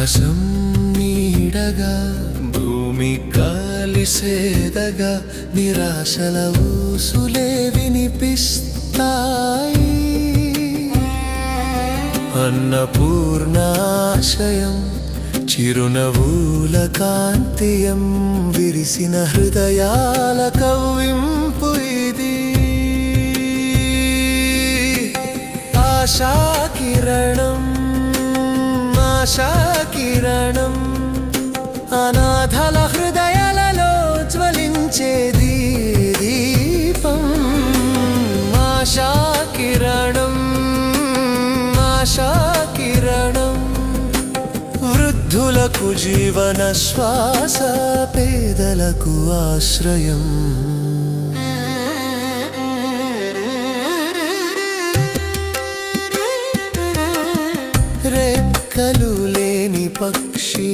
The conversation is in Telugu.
ఆకాశం నీడగా భూమి కలిసేదగా నిరాశల ఊసులే వినిపిస్తాయి. అన్నపూర్ణాశయం చిరునవ్వుల కాంతియం విరిసిన హృదయాల కవ్వింపు ఇది. ఆశాకిరణం ఆశాకిరణం అనాథల హృదయాలలో జ్వలించే దీపం. ఆశాకిరణం ఆశాకిరణం వృద్ధులకు జీవన శ్వాస, పేదలకు ఆశ్రయం. రెక్కలు లేని పక్షి